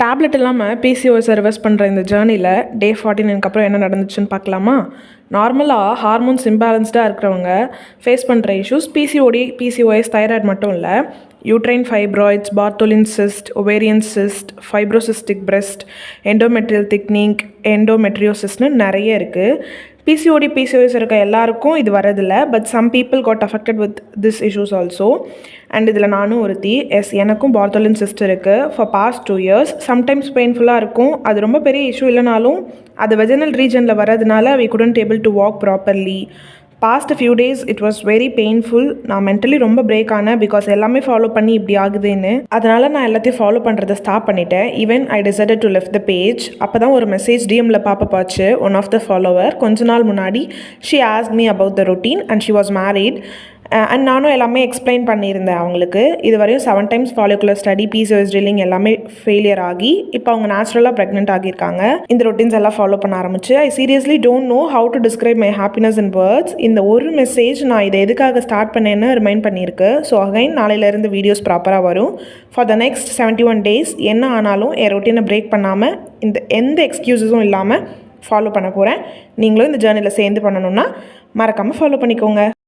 Tablet இல்லாமல் பிசிஓஎஸை reverse பண்ணுற இந்த ஜேர்னியில் டே 14 அப்புறம் என்ன நடந்துச்சுன்னு பார்க்கலாமா? நார்மலாக ஹார்மோன்ஸ் இம்பேலன்ஸ்டாக இருக்கிறவங்க ஃபேஸ் பண்ணுற இஷ்யூஸ் பிசிஓஎஸ் தைராய்டு மட்டும் இல்லை, uterine fibroids, Bartholin cyst, ovarian cyst, fibrocystic breast, endometrial thickening, எண்டோமெட்ரியோசிஸ்ட்னு நிறைய இருக்குது. பிசிஓஎஸ் இருக்க எல்லாருக்கும் இது வரதில்லை. But some people got affected with this issues also. And இதில் நானும் ஒருத்தி. எனக்கும் பார்த்தோலின் சிஸ்ட் இருக்குது ஃபார் பாஸ்ட் 2 years. சம்டைம்ஸ் பெயின்ஃபுல்லாக இருக்கும். அது ரொம்ப பெரிய இஷ்யூ இல்லைனாலும் அது வெஜினல் ரீஜனில் வரதுனால we couldn't able to walk properly. Past few days it was very painful. நான் மென்டலி ரொம்ப பிரேக் ஆனேன் பிகாஸ் எல்லாமே ஃபாலோ பண்ணி இப்படி ஆகுதுன்னு. அதனால் நான் எல்லாத்தையும் ஃபாலோ பண்ணுறதை ஸ்டாப் பண்ணிட்டேன். Even I decided to left the page. அப்போ தான் ஒரு மெசேஜ் டிஎம்மில் பார்ச்சு. ஒன் ஆஃப் த ஃபாலோவர் கொஞ்ச நாள் முன்னாடி she ask me about the routine and she was married. And நானும் எல்லாமே எக்ஸ்பிளைன் பண்ணியிருந்தேன் அவங்களுக்கு. இது வரையும் 7 times follicular study, PCOS drilling எல்லாமே ஃபெயிலியர் ஆகி இப்போ அவங்க நேச்சுரலாக ப்ரெக்னென்ட் ஆகியிருக்காங்க. இந்த ரொட்டீன்ஸ் எல்லாம் ஃபாலோ பண்ண ஆரம்பிச்சு. I seriously don't know how to describe my happiness in words. இந்த ஒரு மெசேஜ் நான் இதை எதுக்காக ஸ்டார்ட் பண்ணேன்னு ரிமைண்ட் பண்ணியிருக்கு. ஸோ அகைன் நாளையிலேருந்து வீடியோஸ் ப்ராப்பராக வரும். ஃபார் த நெக்ஸ்ட் 71 days என்ன ஆனாலும் என் ரொட்டீனை பிரேக் பண்ணாமல், எந்த எக்ஸ்கியூஸஸும் இல்லாமல் ஃபாலோ பண்ண போகிறேன். நீங்களும் இந்த ஜேர்னியில் சேர்ந்து பண்ணணுன்னா மறக்காமல் ஃபாலோ பண்ணிக்கோங்க.